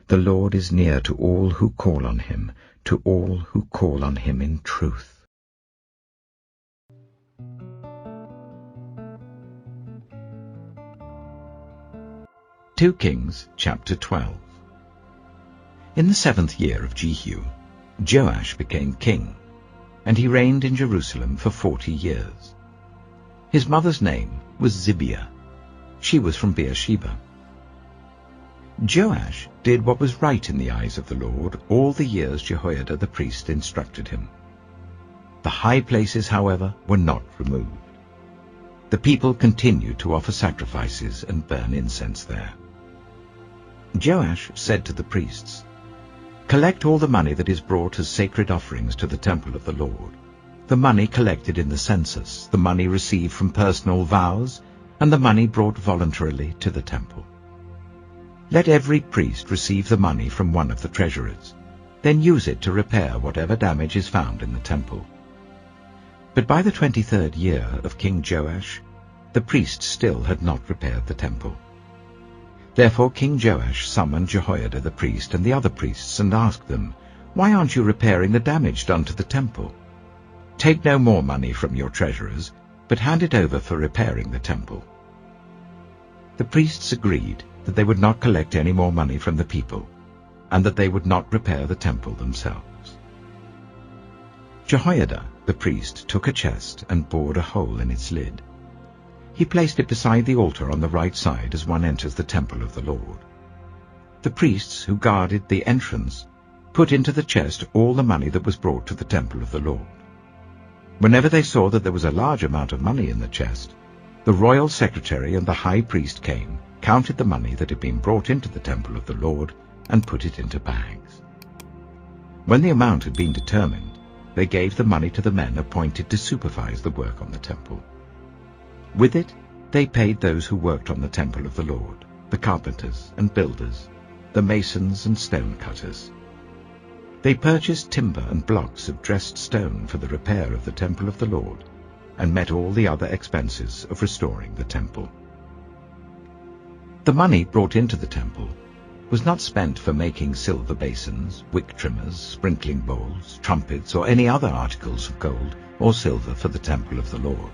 The Lord is near to all who call on him, to all who call on him in truth. 2 Kings chapter 12. In the 7th year of Jehu, Joash became king, and he reigned in Jerusalem for 40 years. His mother's name was Zibiah. She was from Beersheba. Joash did what was right in the eyes of the Lord all the years Jehoiada the priest instructed him. The high places, however, were not removed. The people continued to offer sacrifices and burn incense there. Joash said to the priests, "Collect all the money that is brought as sacred offerings to the temple of the Lord, the money collected in the census, the money received from personal vows, and the money brought voluntarily to the temple. Let every priest receive the money from one of the treasurers, then use it to repair whatever damage is found in the temple." But by the 23rd year of King Joash, the priests still had not repaired the temple. Therefore King Joash summoned Jehoiada the priest and the other priests and asked them, "Why aren't you repairing the damage done to the temple? Take no more money from your treasurers, but hand it over for repairing the temple." The priests agreed that they would not collect any more money from the people, and that they would not repair the temple themselves. Jehoiada the priest took a chest and bored a hole in its lid. He placed it beside the altar on the right side as one enters the temple of the Lord. The priests who guarded the entrance put into the chest all the money that was brought to the temple of the Lord. Whenever they saw that there was a large amount of money in the chest, the royal secretary and the high priest came, counted the money that had been brought into the temple of the Lord, and put it into bags. When the amount had been determined, they gave the money to the men appointed to supervise the work on the temple. With it, they paid those who worked on the temple of the Lord, the carpenters and builders, the masons and stone cutters. They purchased timber and blocks of dressed stone for the repair of the temple of the Lord, and met all the other expenses of restoring the temple. The money brought into the temple was not spent for making silver basins, wick trimmers, sprinkling bowls, trumpets, or any other articles of gold or silver for the temple of the Lord.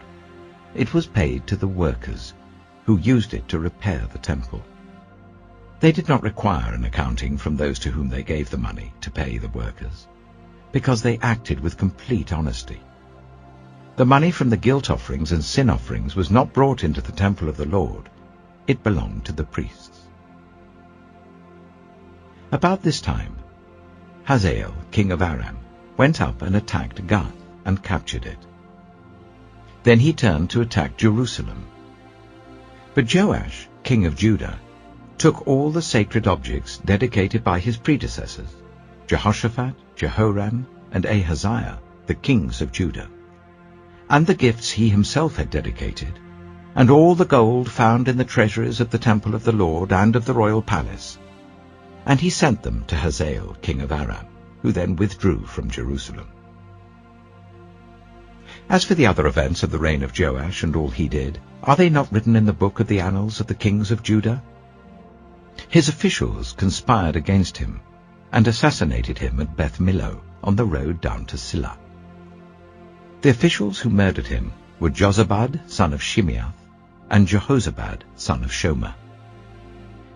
It was paid to the workers, who used it to repair the temple. They did not require an accounting from those to whom they gave the money to pay the workers, because they acted with complete honesty. The money from the guilt offerings and sin offerings was not brought into the temple of the Lord. It belonged to the priests. About this time, Hazael, king of Aram, went up and attacked Gath and captured it. Then he turned to attack Jerusalem. But Joash, king of Judah, took all the sacred objects dedicated by his predecessors, Jehoshaphat, Jehoram, and Ahaziah, the kings of Judah, and the gifts he himself had dedicated, and all the gold found in the treasuries of the temple of the Lord and of the royal palace, and he sent them to Hazael, king of Aram, who then withdrew from Jerusalem. As for the other events of the reign of Joash and all he did, are they not written in the book of the annals of the kings of Judah? His officials conspired against him and assassinated him at Beth Millo on the road down to Silla. The officials who murdered him were Jozabad, son of Shimeath, and Jehozabad, son of Shomer.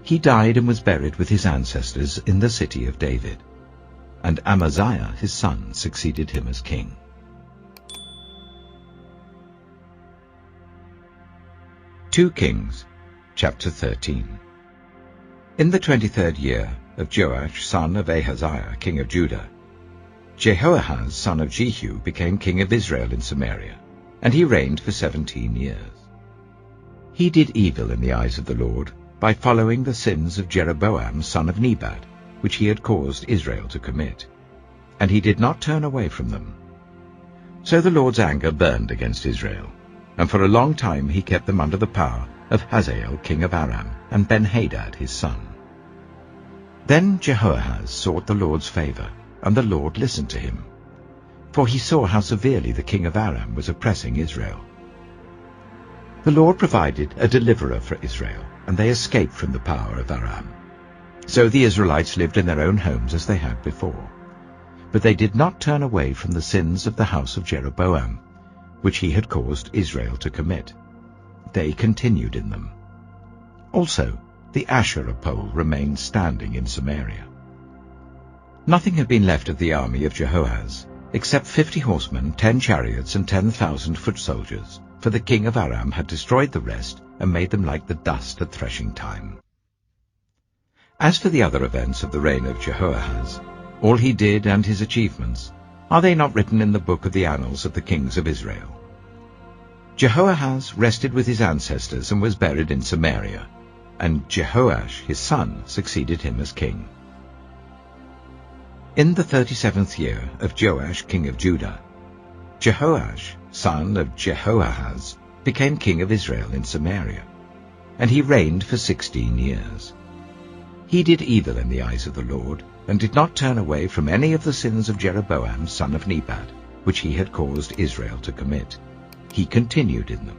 He died and was buried with his ancestors in the city of David, and Amaziah his son succeeded him as king. 2 Kings chapter 13. In the 23rd year of Joash son of Ahaziah king of Judah, Jehoahaz son of Jehu became king of Israel in Samaria, and he reigned for 17 years. He did evil in the eyes of the Lord by following the sins of Jeroboam son of Nebat, which he had caused Israel to commit, and he did not turn away from them. So the Lord's anger burned against Israel, and for a long time he kept them under the power of Hazael king of Aram and Ben-Hadad his son. Then Jehoahaz sought the Lord's favor, and the Lord listened to him, for he saw how severely the king of Aram was oppressing Israel. The Lord provided a deliverer for Israel, and they escaped from the power of Aram. So the Israelites lived in their own homes as they had before. But they did not turn away from the sins of the house of Jeroboam, which he had caused Israel to commit. They continued in them. Also, the Asherah pole remained standing in Samaria. Nothing had been left of the army of Jehoahaz, except 50 horsemen, 10 chariots, and 10,000 foot soldiers, for the king of Aram had destroyed the rest and made them like the dust at threshing time. As for the other events of the reign of Jehoahaz, all he did and his achievements, are they not written in the book of the annals of the kings of Israel? Jehoahaz rested with his ancestors and was buried in Samaria, and Jehoash his son succeeded him as king. In the 37th year of Joash king of Judah, Jehoash son of Jehoahaz became king of Israel in Samaria, and he reigned for 16 years. He did evil in the eyes of the Lord, and did not turn away from any of the sins of Jeroboam son of Nebat, which he had caused Israel to commit. He continued in them.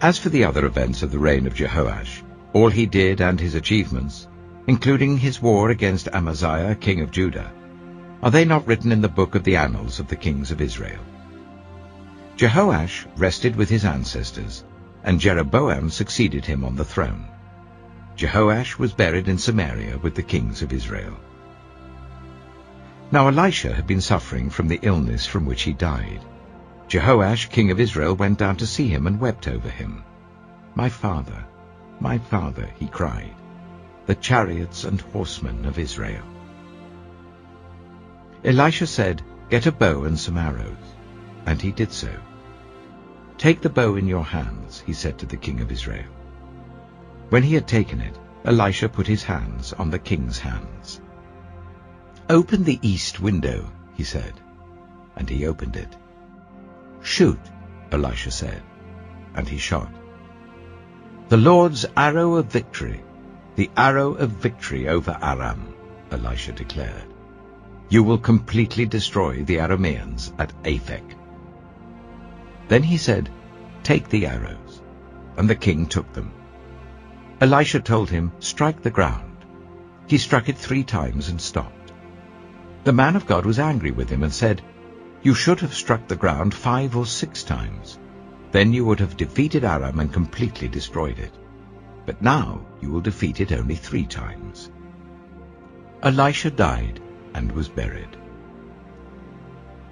As for the other events of the reign of Jehoash, all he did and his achievements, including his war against Amaziah king of Judah, are they not written in the book of the annals of the kings of Israel? Jehoash rested with his ancestors, and Jeroboam succeeded him on the throne. Jehoash was buried in Samaria with the kings of Israel. Now Elisha had been suffering from the illness from which he died. Jehoash king of Israel went down to see him and wept over him. my father, he cried, the chariots and horsemen of Israel." Elisha said, "Get a bow and some arrows." And he did so. "Take the bow in your hands," he said to the king of Israel. When he had taken it, Elisha put his hands on the king's hands. "Open the east window," he said, and he opened it. "Shoot," Elisha said, and he shot. "The Lord's arrow of victory, the arrow of victory over Aram," Elisha declared. "You will completely destroy the Arameans at Aphek." Then he said, "Take the arrows," and the king took them. Elisha told him, "Strike the ground." He struck it 3 times and stopped. The man of God was angry with him and said, "You should have struck the ground 5 or 6 times. Then you would have defeated Aram and completely destroyed it. But now you will defeat it only 3 times. Elisha died and was buried.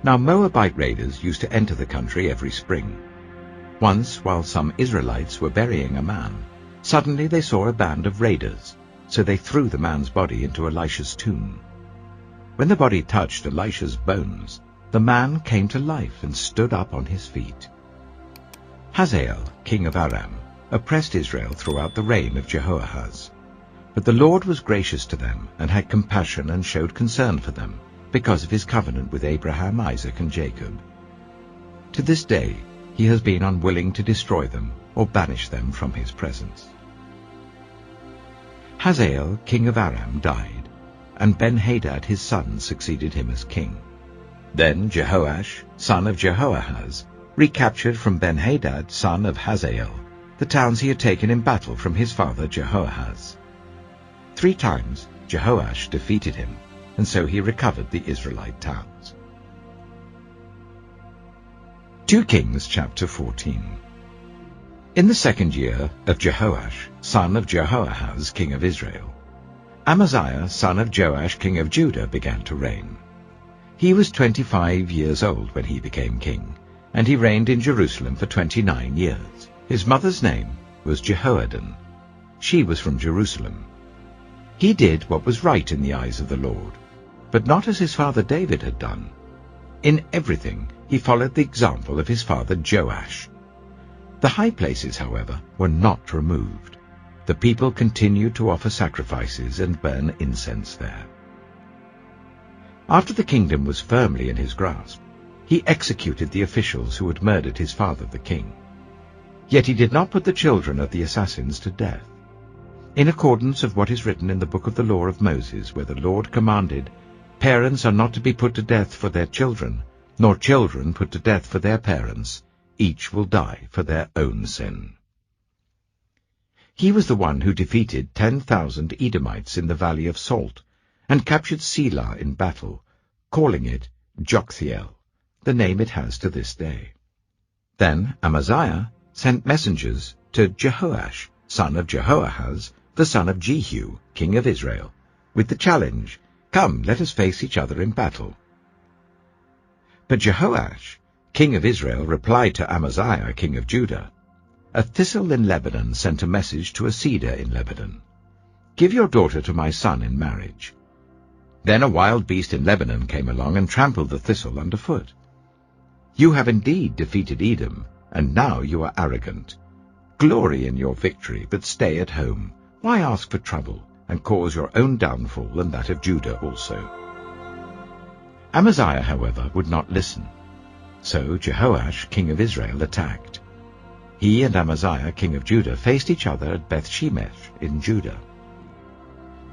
Now Moabite raiders used to enter the country every spring. Once, while some Israelites were burying a man, suddenly they saw a band of raiders, so they threw the man's body into Elisha's tomb. When the body touched Elisha's bones, the man came to life and stood up on his feet. Hazael, king of Aram, oppressed Israel throughout the reign of Jehoahaz. But the Lord was gracious to them and had compassion and showed concern for them, because of his covenant with Abraham, Isaac, and Jacob. To this day he has been unwilling to destroy them or banish them from his presence. Hazael, king of Aram, died, and Ben-Hadad his son succeeded him as king. Then Jehoash, son of Jehoahaz, recaptured from Ben-Hadad, son of Hazael, the towns he had taken in battle from his father Jehoahaz. 3 times Jehoash defeated him, and so he recovered the Israelite towns. 2 Kings chapter 14. In the 2nd year of Jehoash, son of Jehoahaz, king of Israel, Amaziah, son of Joash, king of Judah, began to reign. He was 25 years old when he became king, and he reigned in Jerusalem for 29 years. His mother's name was Jehoadan. She was from Jerusalem. He did what was right in the eyes of the Lord, but not as his father David had done. In everything he followed the example of his father Joash. The high places, however, were not removed. The people continued to offer sacrifices and burn incense there. After the kingdom was firmly in his grasp, he executed the officials who had murdered his father the king. Yet he did not put the children of the assassins to death, in accordance with what is written in the book of the law of Moses, where the Lord commanded, "Parents are not to be put to death for their children, nor children put to death for their parents. Each will die for their own sin." He was the one who defeated 10,000 Edomites in the Valley of Salt, and captured Selah in battle, calling it Joktheel, the name it has to this day. Then Amaziah sent messengers to Jehoash, son of Jehoahaz, the son of Jehu, king of Israel, with the challenge, "Come, let us face each other in battle." But Jehoash, king of Israel, replied to Amaziah, king of Judah, "A thistle in Lebanon sent a message to a cedar in Lebanon. Give your daughter to my son in marriage." Then a wild beast in Lebanon came along and trampled the thistle underfoot. "You have indeed defeated Edom, and now you are arrogant. Glory in your victory, but stay at home. Why ask for trouble, and cause your own downfall and that of Judah also?" Amaziah, however, would not listen. So Jehoash, king of Israel, attacked. He and Amaziah, king of Judah, faced each other at Beth-shemesh in Judah.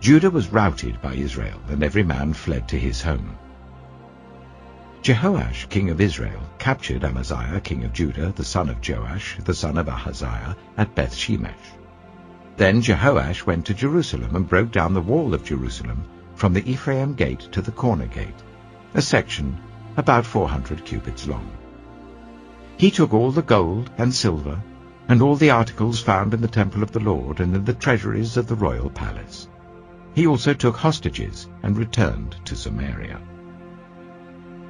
Judah was routed by Israel, and every man fled to his home. Jehoash, king of Israel, captured Amaziah, king of Judah, the son of Joash, the son of Ahaziah, at Beth-shemesh. Then Jehoash went to Jerusalem and broke down the wall of Jerusalem from the Ephraim gate to the corner gate, a section about 400 cubits long. He took all the gold and silver and all the articles found in the temple of the Lord and in the treasuries of the royal palace. He also took hostages and returned to Samaria.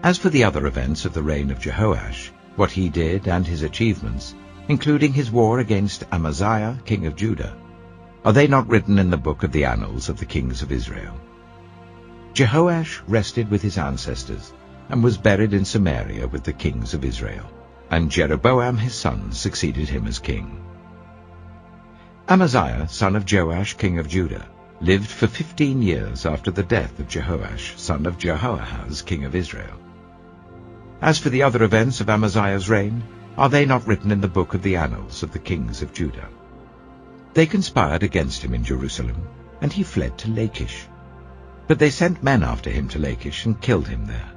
As for the other events of the reign of Jehoash, what he did and his achievements, including his war against Amaziah, king of Judah, are they not written in the book of the annals of the kings of Israel? Jehoash rested with his ancestors and was buried in Samaria with the kings of Israel, and Jeroboam his son succeeded him as king. Amaziah, son of Joash, king of Judah, lived for 15 years after the death of Jehoash, son of Jehoahaz, king of Israel. As for the other events of Amaziah's reign, are they not written in the book of the annals of the kings of Judah? They conspired against him in Jerusalem, and he fled to Lachish. But they sent men after him to Lachish and killed him there.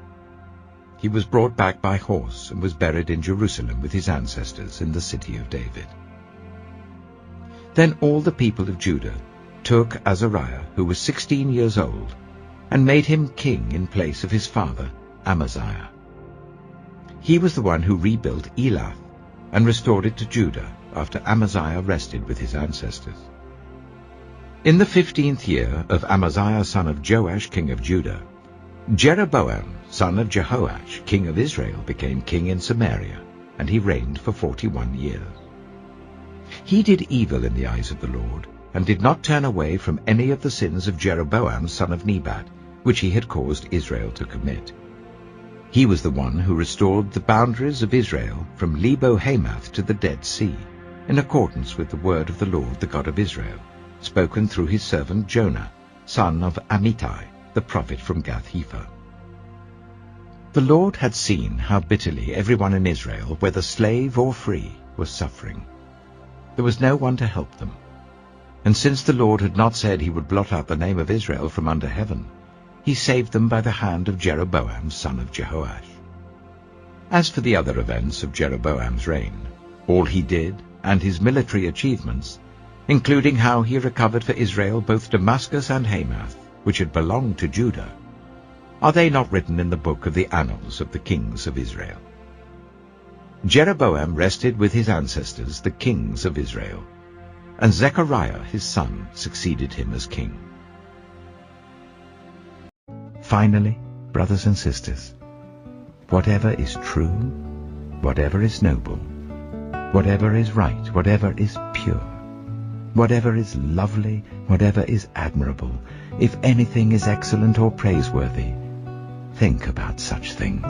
He was brought back by horse and was buried in Jerusalem with his ancestors in the city of David. Then all the people of Judah took Azariah, who was 16 years old, and made him king in place of his father Amaziah. He was the one who rebuilt Elath and restored it to Judah after Amaziah rested with his ancestors. In the 15th year of Amaziah son of Joash, king of Judah, Jeroboam son of Jehoash, king of Israel, became king in Samaria, and he reigned for 41 years. He did evil in the eyes of the Lord, and did not turn away from any of the sins of Jeroboam son of Nebat, which he had caused Israel to commit. He was the one who restored the boundaries of Israel from Lebo-Hamath to the Dead Sea, in accordance with the word of the Lord, the God of Israel, spoken through his servant Jonah, son of Amittai, the prophet from Gath-hepher. The Lord had seen how bitterly everyone in Israel, whether slave or free, was suffering. There was no one to help them. And since the Lord had not said he would blot out the name of Israel from under heaven, he saved them by the hand of Jeroboam son of Jehoash. As for the other events of Jeroboam's reign, all he did and his military achievements, including how he recovered for Israel both Damascus and Hamath, which had belonged to Judah, are they not written in the book of the annals of the kings of Israel? Jeroboam rested with his ancestors, the kings of Israel, and Zechariah his son succeeded him as king. Finally, brothers and sisters, whatever is true, whatever is noble, whatever is right, whatever is pure, whatever is lovely, whatever is admirable, if anything is excellent or praiseworthy, think about such things.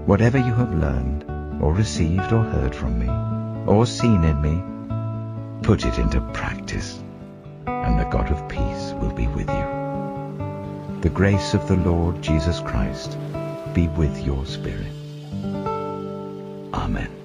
Whatever you have learned, or received or heard from me, or seen in me, put it into practice, and the God of peace will be with you. The grace of the Lord Jesus Christ be with your spirit. Amen.